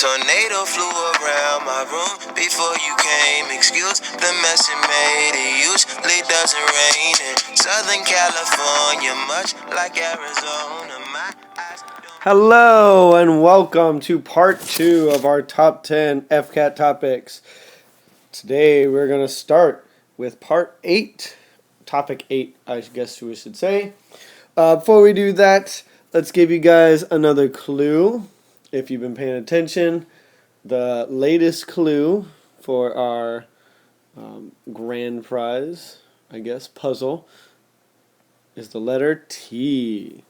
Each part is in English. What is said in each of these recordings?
tornado flew around my room before you came. Excuse the mess it made. It usually doesn't rain in Southern California, much like Arizona. Hello and welcome to part 2 of our top 10 FCAT topics. Today we're going to start with part 8, topic 8 I guess we should say. Before we do that, let's give you guys another clue. If you've been paying attention, the latest clue for our grand prize, I guess, puzzle is the letter T.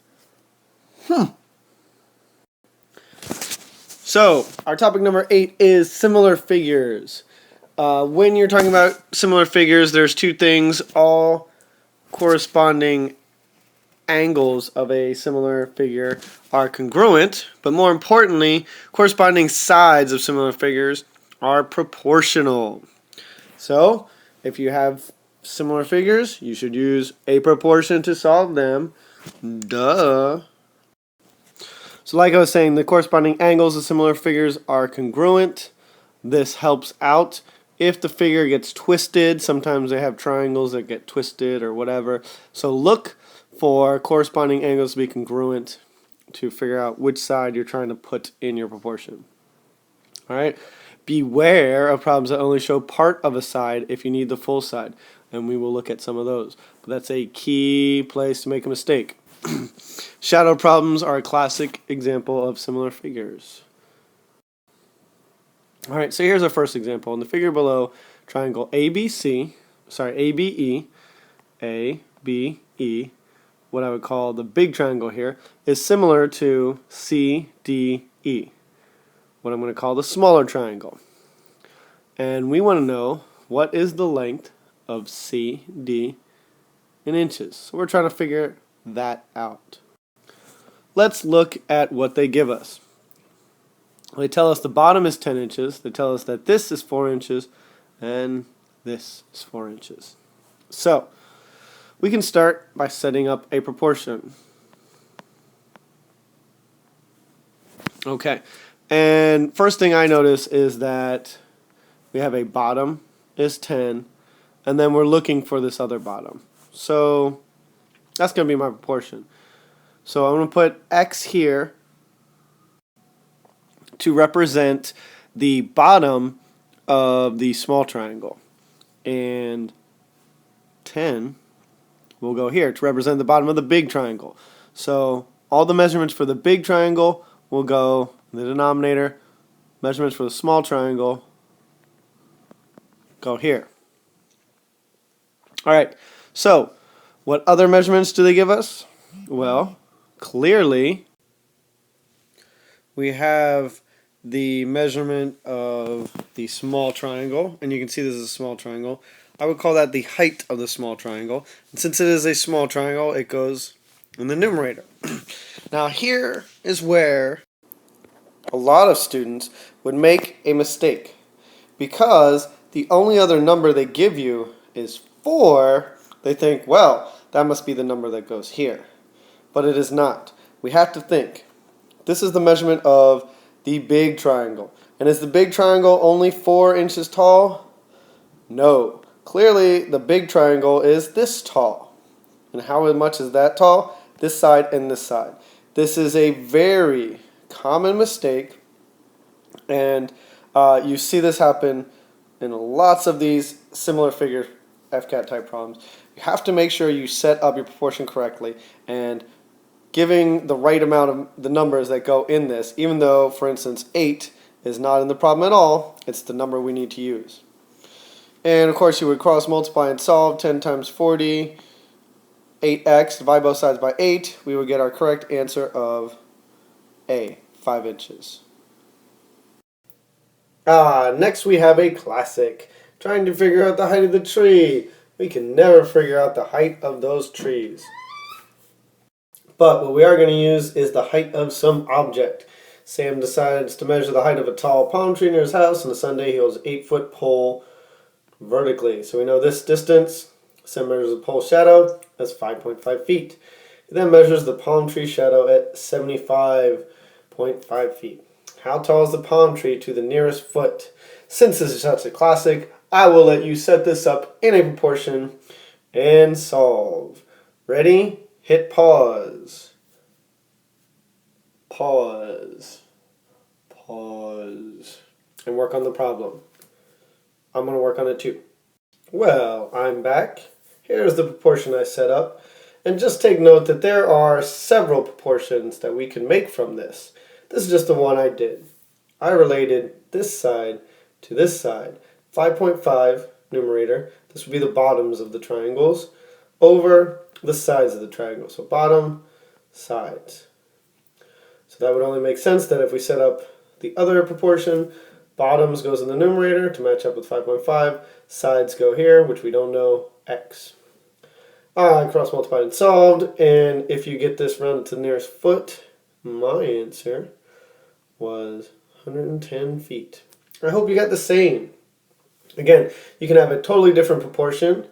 So, our topic number 8 is similar figures. When you're talking about similar figures, there's two things. All corresponding angles of a similar figure are congruent, but more importantly, corresponding sides of similar figures are proportional. So, if you have similar figures, you should use a proportion to solve them. Duh. So like I was saying, the corresponding angles of similar figures are congruent. This helps out if the figure gets twisted. Sometimes they have triangles that get twisted or whatever. So look for corresponding angles to be congruent to figure out which side you're trying to put in your proportion. Alright? Beware of problems that only show part of a side if you need the full side. And we will look at some of those. But that's a key place to make a mistake. Shadow problems are a classic example of similar figures. Alright, so here's our first example. In the figure below, triangle ABE, what I would call the big triangle here, is similar to CDE, what I'm going to call the smaller triangle. And we want to know what is the length of CD in inches. So we're trying to figure that out. Let's look at what they give us. They tell us the bottom is 10 inches. They tell us that this is 4 inches and this is 4 inches. So, we can start by setting up a proportion. Okay, and first thing I notice is that we have a bottom is 10, and then we're looking for this other bottom. So, that's going to be my proportion. So I'm going to put X here to represent the bottom of the small triangle. And 10 will go here to represent the bottom of the big triangle. So all the measurements for the big triangle will go in the denominator. Measurements for the small triangle go here. Alright, so what other measurements do they give us? Well, clearly, we have the measurement of the small triangle, and you can see this is a small triangle. I would call that the height of the small triangle. And since it is a small triangle, it goes in the numerator. Now here is where a lot of students would make a mistake, because the only other number they give you is 4. They think, well, that must be the number that goes here. But it is not. We have to think. This is the measurement of the big triangle. And is the big triangle only 4 inches tall? No. Clearly, the big triangle is this tall. And how much is that tall? This side and this side. This is a very common mistake. And you see this happen in lots of these similar figure FCAT type problems. You have to make sure you set up your proportion correctly and giving the right amount of the numbers that go in this, even though, for instance, 8 is not in the problem at all, it's the number we need to use. And of course you would cross multiply and solve. 10 times 40, 8x, divide both sides by 8, we would get our correct answer of A, 5 inches. Next we have a classic, trying to figure out the height of the tree. We can never figure out the height of those trees. But what we are going to use is the height of some object. Sam decides to measure the height of a tall palm tree near his house. On a Sunday, he holds an 8-foot pole vertically. So we know this distance. Sam measures the pole shadow. That's 5.5 feet. He then measures the palm tree shadow at 75.5 feet. How tall is the palm tree to the nearest foot? Since this is such a classic, I will let you set this up in a proportion and solve. Ready? Hit pause. Pause. Pause. And work on the problem. I'm going to work on it too. Well, I'm back. Here's the proportion I set up. And just take note that there are several proportions that we can make from this. This is just the one I did. I related this side to this side. 5.5 numerator, this would be the bottoms of the triangles, over the sides of the triangle. So bottom, sides. So that would only make sense that if we set up the other proportion, bottoms goes in the numerator to match up with 5.5, sides go here, which we don't know, x. Cross multiplied and solved, and if you get this rounded to the nearest foot, my answer was 110 feet. I hope you got the same. Again, you can have a totally different proportion,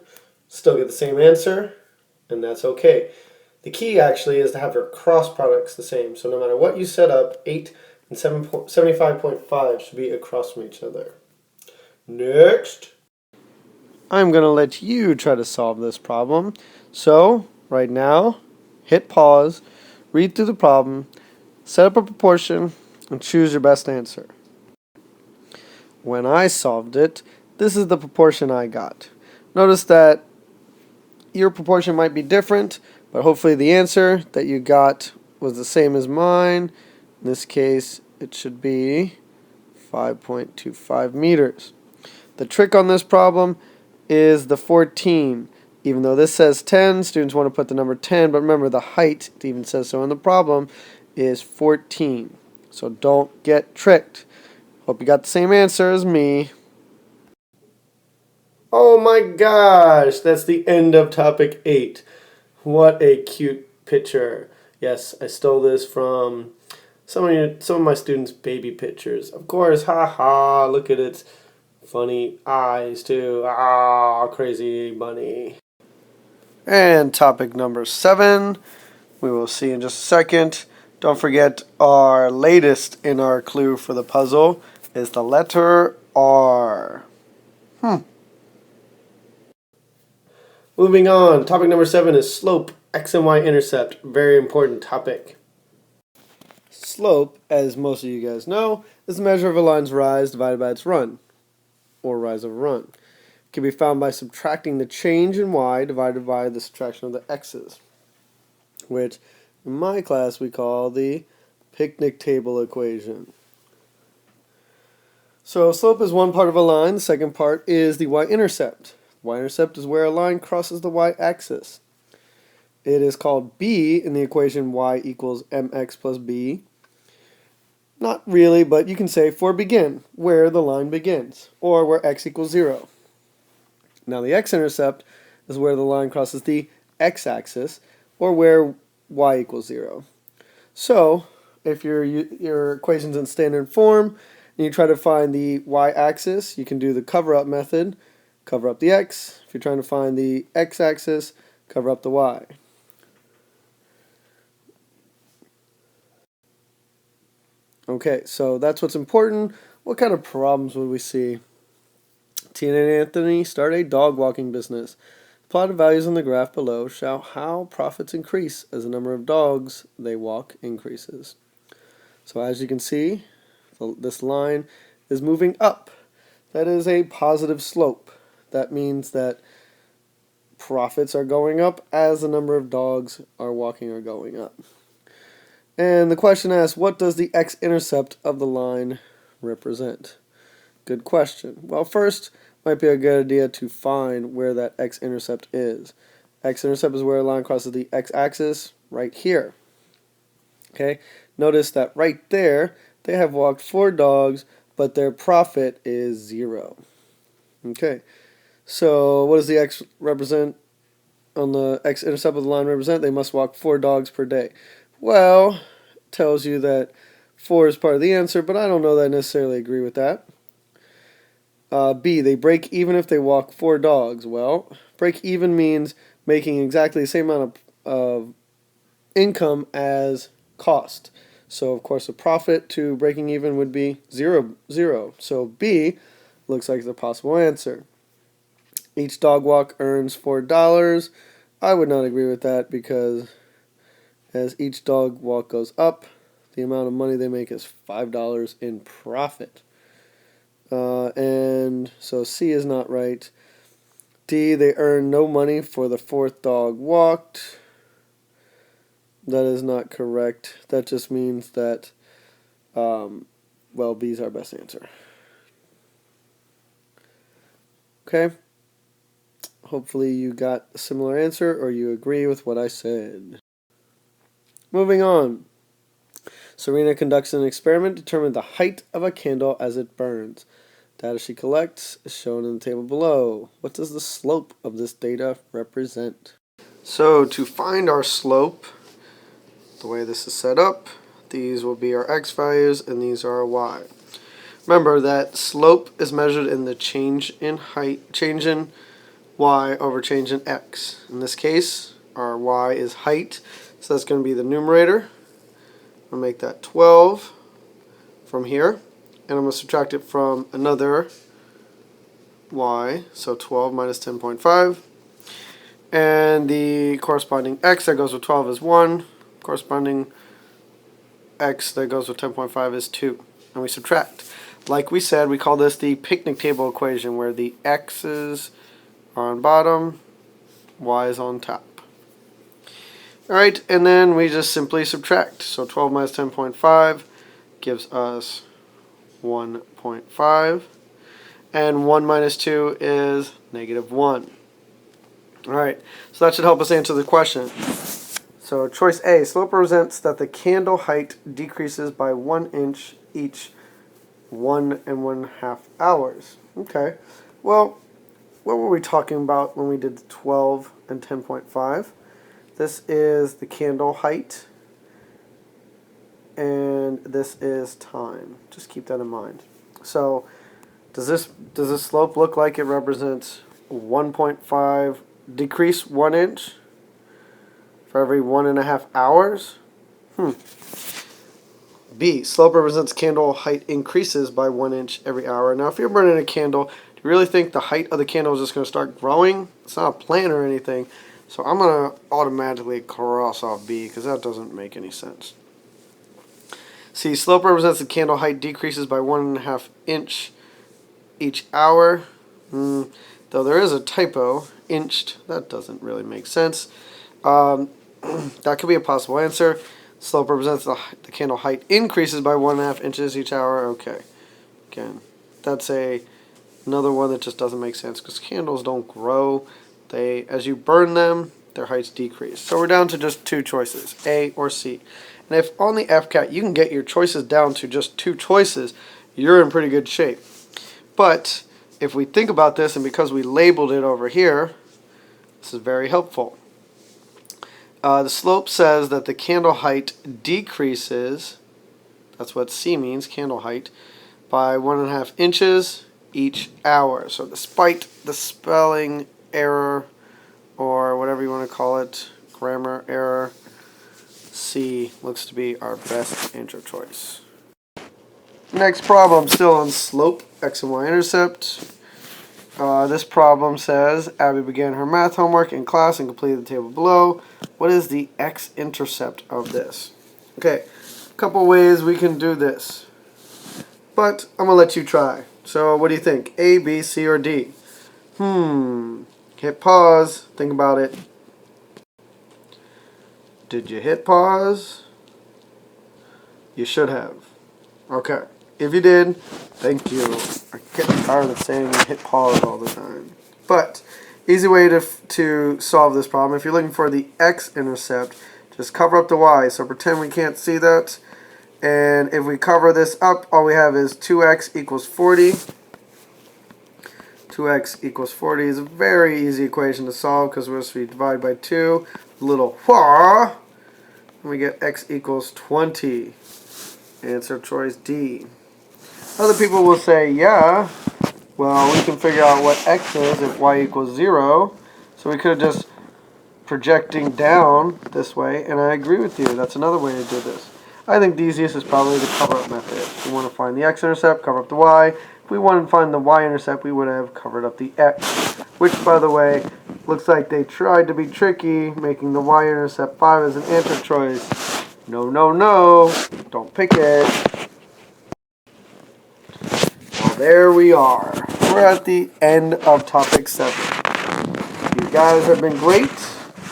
still get the same answer, and that's okay. The key actually is to have your cross products the same. So no matter what you set up, 8 and 75.5 should be across from each other. Next. I'm going to let you try to solve this problem. So, right now, hit pause, read through the problem, set up a proportion, and choose your best answer. When I solved it, this is the proportion I got. Notice that your proportion might be different, but hopefully the answer that you got was the same as mine. In this case, it should be 5.25 meters. The trick on this problem is the 14. Even though this says 10, students want to put the number 10, but remember the height, it even says so in the problem, is 14. So don't get tricked. Hope you got the same answer as me. Oh my gosh, that's the end of topic 8. What a cute picture. Yes, I stole this from some of my students' baby pictures. Of course, haha, look at its funny eyes too. Ah, crazy bunny. And topic number 7, we will see in just a second. Don't forget our latest in our clue for the puzzle is the letter R. Moving on, topic number 7 is slope, x and y intercept. Very important topic. Slope, as most of you guys know, is the measure of a line's rise divided by its run, or rise over run. It can be found by subtracting the change in y divided by the subtraction of the x's, which in my class we call the picnic table equation. So slope is one part of a line, the second part is the y-intercept. Y-intercept is where a line crosses the y-axis. It is called b in the equation y equals mx plus b. Not really, but you can say for begin, where the line begins, or where x equals 0. Now the x-intercept is where the line crosses the x-axis, or where y equals 0. So, if your equation's in standard form, and you try to find the y-axis, you can do the cover-up method, cover up the x. If you're trying to find the x-axis, cover up the y. Okay, so that's what's important. What kind of problems would we see? Tina and Anthony start a dog walking business. The plotted values on the graph below show how profits increase as the number of dogs they walk increases. So as you can see, this line is moving up. That is a positive slope. That means that profits are going up as the number of dogs are walking are going up. And the question asks, what does the x-intercept of the line represent? Good question. Well, first, might be a good idea to find where that x-intercept is. X-intercept is where a line crosses the x-axis, right here. Okay, notice that right there, they have walked 4 dogs, but their profit is 0. Okay, so what does the x represent on the x-intercept of the line represent? They must walk 4 dogs per day. Well, it tells you that 4 is part of the answer, but I don't know that I necessarily agree with that. B, they break even if they walk 4 dogs. Well, break even means making exactly the same amount of income as cost. So of course the profit to breaking even would be 0, 0. So B looks like the possible answer. Each dog walk earns $4. I would not agree with that because as each dog walk goes up, the amount of money they make is $5 in profit. And so C is not right. D, they earn no money for the fourth dog walked. That is not correct. That just means that, well, B is our best answer. Okay? Hopefully you got a similar answer or you agree with what I said. Moving on. Serena conducts an experiment to determine the height of a candle as it burns. Data she collects is shown in the table below. What does the slope of this data represent? So to find our slope, the way this is set up, these will be our x values and these are our y. Remember that slope is measured in the change in height, change in y over change in x. In this case, our y is height, so that's going to be the numerator. I'm going to make that 12 from here, and I'm going to subtract it from another y, so 12 minus 10.5. And the corresponding x that goes with 12 is 1. Corresponding x that goes with 10.5 is 2. And we subtract. Like we said, we call this the picnic table equation, where the x's are on bottom, y is on top. Alright, and then we just simply subtract. So 12 minus 10.5 gives us 1.5. And 1 minus 2 is negative 1. Alright, so that should help us answer the question. So choice A, slope represents that the candle height decreases by 1 inch each 1.5 hours. Okay, well, what were we talking about when we did the 12 and 10.5? This is the candle height, and this is time. Just keep that in mind. So does this slope look like it represents 1.5 decrease 1 inch for every 1.5 hours? B, slope represents candle height increases by 1 inch every hour. Now if you're burning a candle, do you really think the height of the candle is just going to start growing? It's not a plan or anything. So I'm going to automatically cross off B because that doesn't make any sense. C, slope represents the candle height decreases by 1.5 inch each hour. Though there is a typo, inched, that doesn't really make sense. That could be a possible answer. Slope represents the candle height increases by 1.5 inches each hour. Okay, again, that's another one that just doesn't make sense because candles don't grow. They, as you burn them, their heights decrease. So we're down to just two choices, A or C. And if on the FCAT you can get your choices down to just two choices, you're in pretty good shape. But if we think about this, and because we labeled it over here, this is very helpful. The slope says that the candle height decreases, that's what C means, candle height, by 1.5 inches each hour. So despite the spelling error, or whatever you want to call it, grammar error, C looks to be our best answer choice. Next problem, still on slope, x and y intercept. This problem says, Abby began her math homework in class and completed the table below. What is the x-intercept of this? Okay, a couple ways we can do this, but I'm going to let you try. So what do you think? A, B, C, or D? Hit pause. Think about it. Did you hit pause? You should have. Okay. If you did, thank you. I'm getting tired of saying hit pause all the time. But, easy way to solve this problem. If you're looking for the x-intercept, just cover up the y. So pretend we can't see that. And if we cover this up, all we have is 2x equals 40. 2x equals 40 is a very easy equation to solve because we're supposed to divide by 2. A little wah, and we get x equals 20. Answer choice D. Other people will say, yeah, well, we can figure out what x is if y equals 0. So we could have just projecting down this way, and I agree with you. That's another way to do this. I think the easiest is probably the cover-up method. If we want to find the x-intercept, cover up the y. If we want to find the y-intercept, we would have covered up the x, which, by the way, looks like they tried to be tricky, making the y-intercept 5 as an answer choice. No, no, no. Don't pick it. Well, there we are. We're at the end of topic 7. You guys have been great.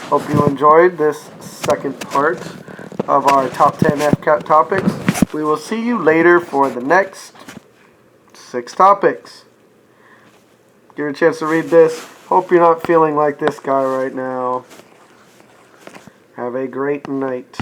Hope you enjoyed this second part of our top 10 FCAT topics. We will see you later for the next 6 topics. Give it a chance to read this. Hope you're not feeling like this guy right now. Have a great night.